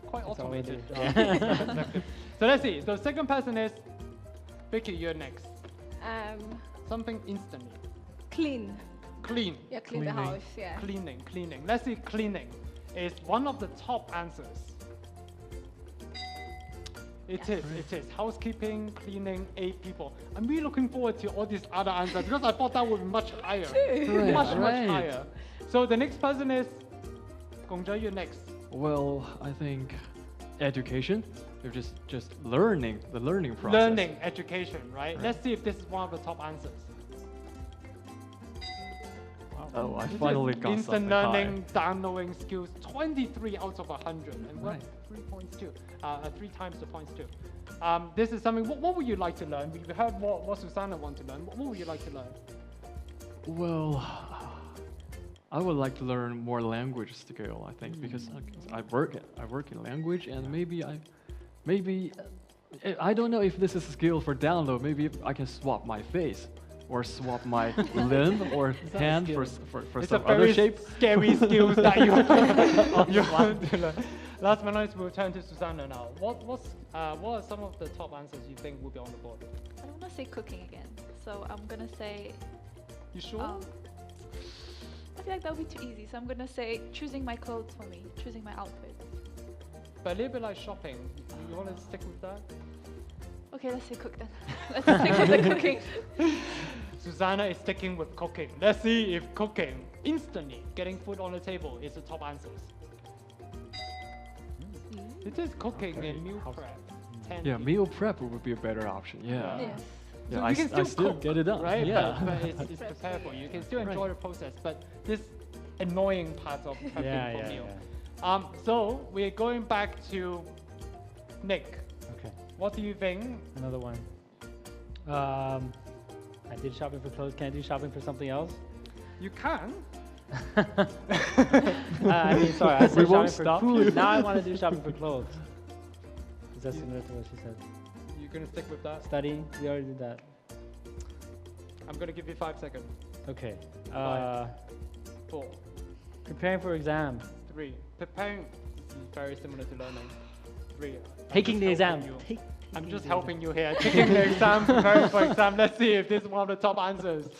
quite That's all we automated. do. Yeah. So let's see. So second person is Vicky. You're next. Something instantly. Clean. Clean. Yeah, clean the house. Yeah. Cleaning. Let's see. Cleaning is one of the top answers. It is. Housekeeping, cleaning, 8 people. I'm really looking forward to all these other answers because I thought that would be much higher. Much higher. So the next person is Gongzhe, you're next. Well, I think education. You're just learning, the learning process. Learning, education, right? Let's see if this is one of the top answers. Oh, I finally got instant something learning, downloading skills, 23 out of 100, and what? 3 points too. 3 times the points too. This is something. What would you like to learn? We heard what Susanna wants to learn. What would you like to learn? Well, I would like to learn more language skill. I think because I work in language, and maybe I don't know if this is a skill for download. Maybe if I can swap my face, or swap my limb or hand for some other shape. It's a very scary skills that you want to learn. Last but not least, we'll turn to Susanna now. What are some of the top answers you think will be on the board? I want to say cooking again, so I'm gonna say. You sure? I feel like that would be too easy, so I'm gonna say choosing my clothes for me, choosing my outfits. But a little bit like shopping. You want to stick with that? Okay, let's say cook then. Let's stick with the cooking. Susanna is sticking with cooking. Let's see if cooking, instantly getting food on the table, is the top answers. It is cooking and meal prep. Yeah, meal prep would be a better option. Yeah. Yes. Yeah, So I you can still cook, get it done. right? Yeah. But it's preparable. You can still enjoy the process, but this annoying part of prepping for meal. So we're going back to Nick. Okay. What do you think? Another one. I did shopping for clothes. Can I do shopping for something else? You can. I mean, sorry, I said shopping for food. Now I want to do shopping for clothes. Is that similar to what she said? You're gonna stick with that? Studying? We already did that. I'm gonna give you 5 seconds. Okay. 5, 4, preparing for exam. 3. Preparing is very similar to learning. 3. Taking the exam. I'm just helping you here. Taking the exam, preparing for exam. Let's see if this is one of the top answers.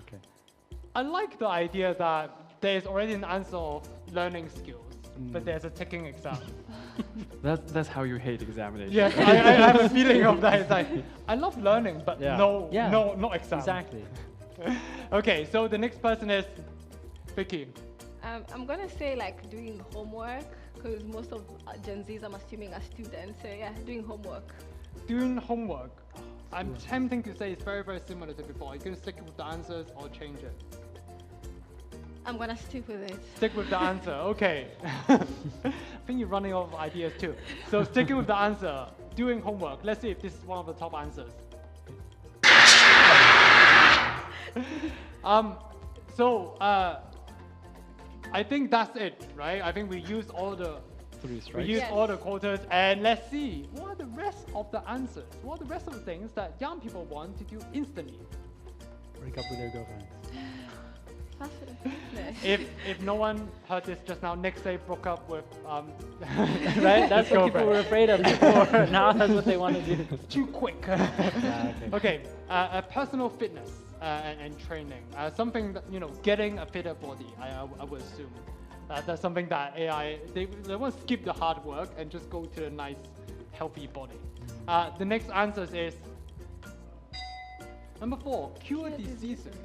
Okay. I like the idea that there's already an answer of learning skills, but there's a taking exam. That's how you hate examinations. Yes, I have a feeling of that. It's like, I love learning, but no exam. Exactly. Okay, so the next person is Vicky. I'm gonna say like doing homework, because most of Gen Zs, I'm assuming, are students. So yeah, doing homework. Doing homework. I'm tempting to say it's very, very similar to before. You're gonna stick with the answers or change it? I'm gonna stick with it. Stick with the answer, okay. I think you're running out of ideas too. So sticking with the answer, doing homework. Let's see if this is one of the top answers. I think that's it, right? I think we used all the all the quotas, and let's see what are the rest of the answers. What are the rest of the things that young people want to do instantly? Break up with their girlfriends. If no one heard this just now, next day broke up with right? That's what people were afraid of before. Now that's what they want to do. Too quick. Okay. Personal fitness and training. Something that, getting a fitter body. I would assume that's something that AI they want to skip the hard work and just go to a nice healthy body. The next answer is number 4. Cure diseases.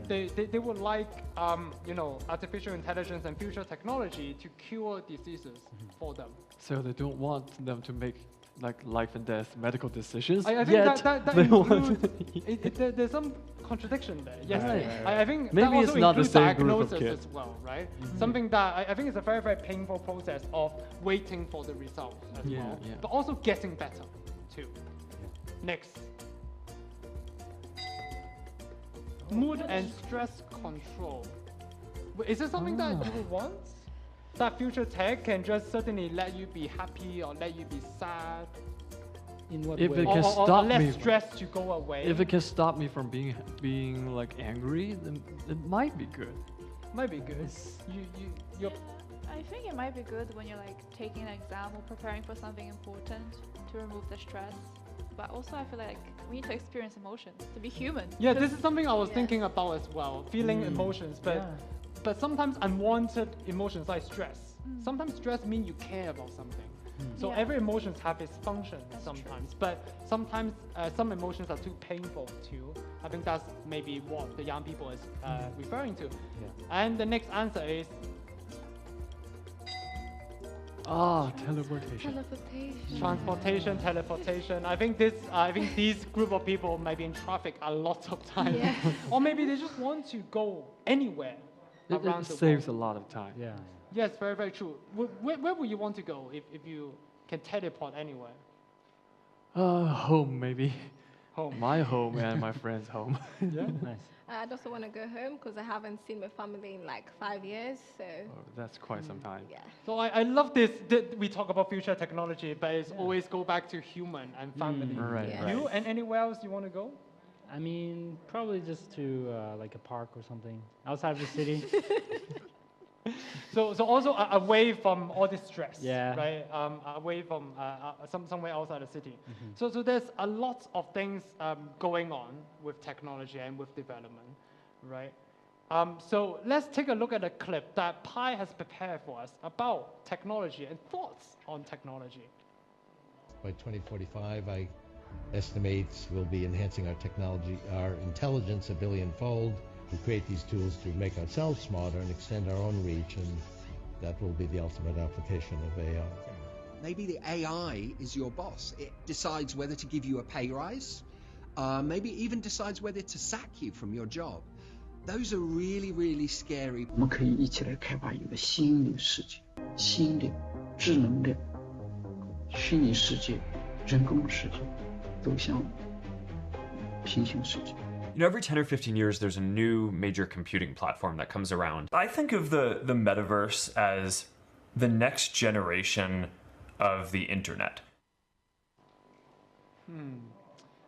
They would like artificial intelligence and future technology to cure diseases for them. So they don't want them to make like life and death medical decisions. I think that includes, there's some contradiction there. Yes, I think maybe that also it's not the same diagnosis group of kids as well, right? Something that I think is a very, very painful process of waiting for the result as well, but also getting better too. Next. Mood and stress control. Is it something that you would want? That future tech can just suddenly let you be happy or let you be sad? In what If way? it can or stop let me, stress to go away? if it can stop me from being like angry, then it might be good. Might be good. You're I think it might be good when you're like taking an exam or preparing for something important to remove the stress. But also I feel like we need to experience emotions to be human. Yeah, this is something I was thinking about as well. Feeling emotions, but sometimes unwanted emotions like stress. Sometimes stress means you care about something. So every emotions have its function sometimes, but sometimes some emotions are too painful too. I think that's maybe what the young people is referring to. And the next answer is teleportation. transportation, teleportation. I think these group of people might be in traffic a lot of times, or maybe they just want to go anywhere around It the saves world. a lot of time. Yeah. Yes, very, very true. Where would you want to go if you can teleport anywhere? Home maybe. Home. My home and my friend's home. Yeah. Nice. I also want to go home because I haven't seen my family in like 5 years. So That's quite some time. yeah. So I love this. We talk about future technology, but it's always go back to human and family. Right, Yeah. You and anywhere else you want to go? I mean, probably just to like a park or something outside of the city. So also away from all this stress, Yeah. right? Away from somewhere outside the city. So there's a lot of things going on with technology and with development, right? So let's take a look at a clip that Pi has prepared for us about technology and thoughts on technology. By 2045, I estimate we'll be enhancing our technology, our intelligence a billion-fold. We create these tools to make ourselves smarter and extend our own reach, and that will be the ultimate application of AI. Maybe the AI is your boss. It decides whether to give you a pay rise, maybe even decides whether to sack you from your job. Those are really, really scary. 我们可以一起来开发一个新的世界，新的智能的虚拟世界、人工世界走向平行世界。 You know, every 10 or 15 years, there's a new major computing platform that comes around. I think of the metaverse as the next generation of the internet.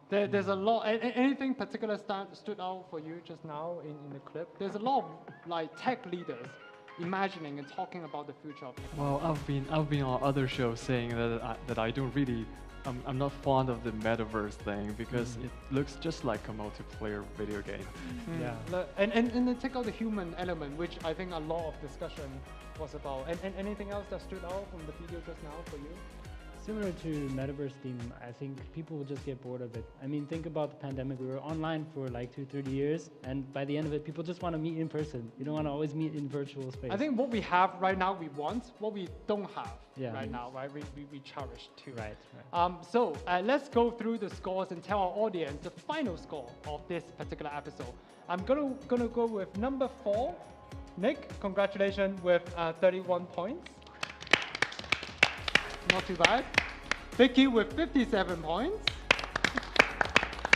There's a lot. Anything particular stood out for you just now in the clip? There's a lot of like tech leaders imagining and talking about the future of technology. Well, I've been on other shows saying that I don't really. I'm not fond of the metaverse thing because it looks just like a multiplayer video game. Yeah. And then take out the human element, which I think a lot of discussion was about. And anything else that stood out from the video just now for you? Similar to metaverse theme, I think people will just get bored of it. I mean, think about the pandemic. We were online for like 2-3 years, and by the end of it, people just want to meet in person. You don't want to always meet in virtual space. I think what we have right now, we want. What we don't have right now, right? We cherish too. Right. So let's go through the scores and tell our audience the final score of this particular episode. I'm gonna go with number 4. Nick, congratulations with 31 points. Not too bad. Vicky with 57 points.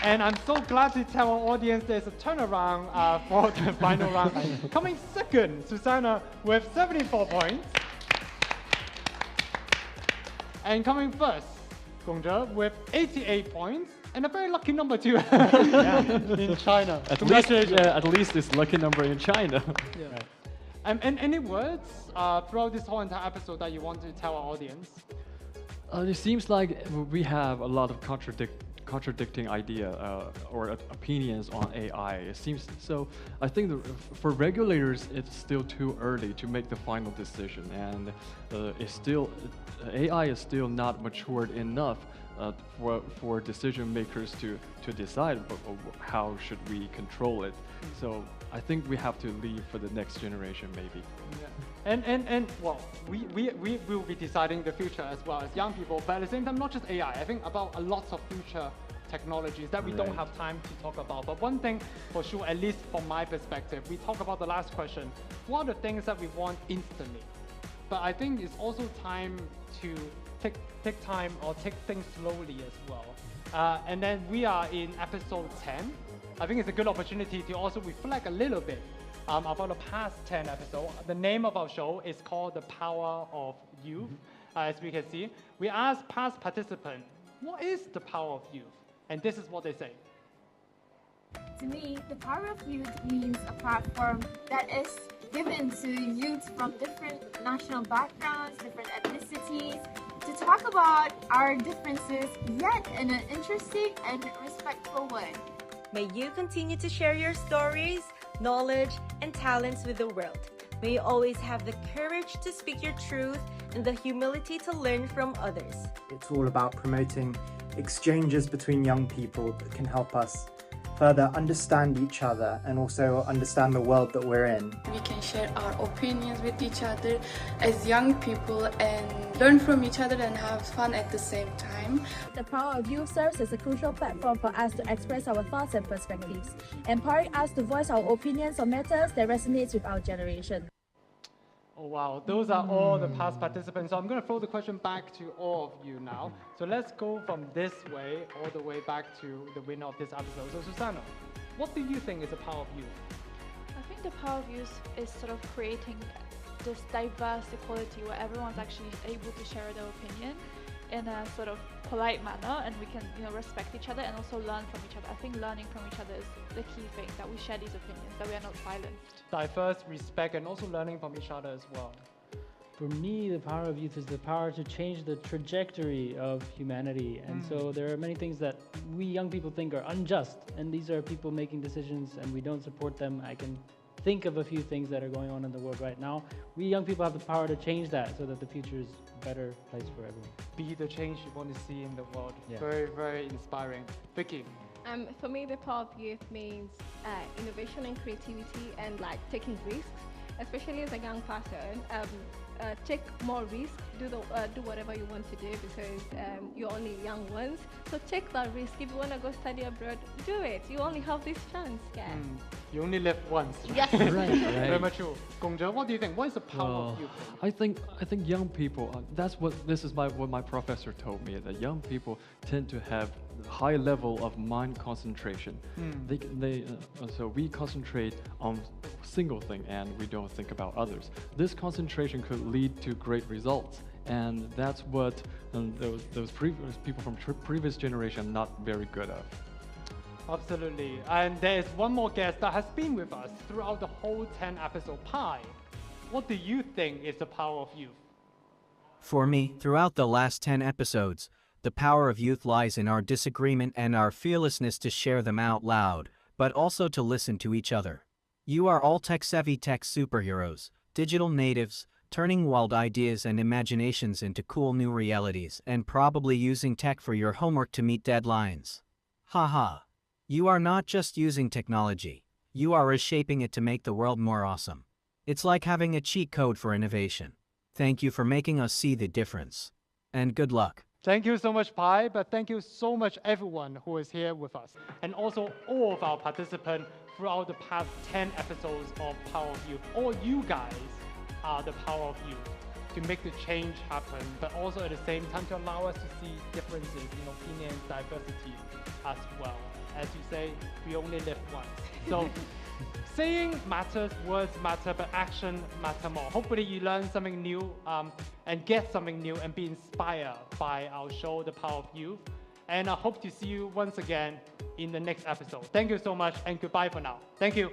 And I'm so glad to tell our audience there's a turnaround for the final round. Coming second, Susanna with 74 points. And coming first, Gongzhe with 88 points. And a very lucky number too in China. At least it's lucky number in China. And any words throughout this whole entire episode that you want to tell our audience? It seems like we have a lot of contradicting idea or opinions on AI. It seems so. I think for regulators, it's still too early to make the final decision, and AI is still not matured enough for decision makers to decide how should we control it. So I think we have to leave for the next generation, maybe. Yeah. And well, we will be deciding the future as well as young people, but at the same time, not just AI. I think about a lot of future technologies that we don't have time to talk about. But one thing for sure, at least from my perspective, we talk about the last question. What are the things that we want instantly? But I think it's also time to take time or take things slowly as well. And then we are in episode 10. I think it's a good opportunity to also reflect a little bit about the past 10 episodes. The name of our show is called The Power of Youth. As we can see, we asked past participants, what is the power of youth? And this is what they say. To me, the power of youth means a platform that is given to youth from different national backgrounds, different ethnicities, to talk about our differences, yet in an interesting and respectful way. May you continue to share your stories, knowledge, and talents with the world. May you always have the courage to speak your truth and the humility to learn from others. It's all about promoting exchanges between young people that can help us further understand each other and also understand the world that we're in. We can share our opinions with each other as young people and learn from each other and have fun at the same time. The Power of Youth serves as a crucial platform for us to express our thoughts and perspectives, empowering us to voice our opinions on matters that resonate with our generation. Oh wow, those are all the past participants. So I'm going to throw the question back to all of you now. So let's go from this way all the way back to the winner of this episode. So Susanna, what do you think is the power of youth? I think the power of youth is sort of creating this diverse equality where everyone's actually able to share their opinion in a sort of polite manner, and we can, respect each other and also learn from each other. I think learning from each other is the key thing, that we share these opinions, that we are not silenced. Diverse, respect, and also learning from each other as well. For me, the power of youth is the power to change the trajectory of humanity. And so there are many things that we young people think are unjust, and these are people making decisions and we don't support them. I can think of a few things that are going on in the world right now. We young people have the power to change that so that the future is a better place for everyone. Be the change you want to see in the world. Yeah. Very, very inspiring. Vicky? For me, the power of youth means innovation and creativity and taking risks, especially as a young person. Take more risks, do whatever you want to do because you're only young ones. So take that risk. If you want to go study abroad, do it. You only have this chance, yeah. You only live once. Yes. Right. Very mature. Gongzhe, what do you think? What is the power of youth? I think young people. What my professor told me, that young people tend to have a high level of mind concentration. So we concentrate on single thing and we don't think about others. This concentration could lead to great results, and that's what those previous people from previous generation are not very good at. Absolutely. And there's one more guest that has been with us throughout the whole 10 episode Pi. What do you think is the power of youth? For me, throughout the last 10 episodes, the power of youth lies in our disagreement and our fearlessness to share them out loud, but also to listen to each other. You are all tech-savvy tech superheroes, digital natives, turning wild ideas and imaginations into cool new realities, and probably using tech for your homework to meet deadlines. Haha. You are not just using technology, you are reshaping it to make the world more awesome. It's like having a cheat code for innovation. Thank you for making us see the difference. And good luck. Thank you so much, Pi, but thank you so much everyone who is here with us, and also all of our participants throughout the past 10 episodes of Power of Youth. All you guys are the power of youth to make the change happen, but also at the same time to allow us to see differences in opinions, diversity as well. As you say, we only live once. So saying matters, words matter, but action matter more. Hopefully you learn something new and get something new and be inspired by our show, The Power of Youth. And I hope to see you once again in the next episode. Thank you so much and goodbye for now. Thank you.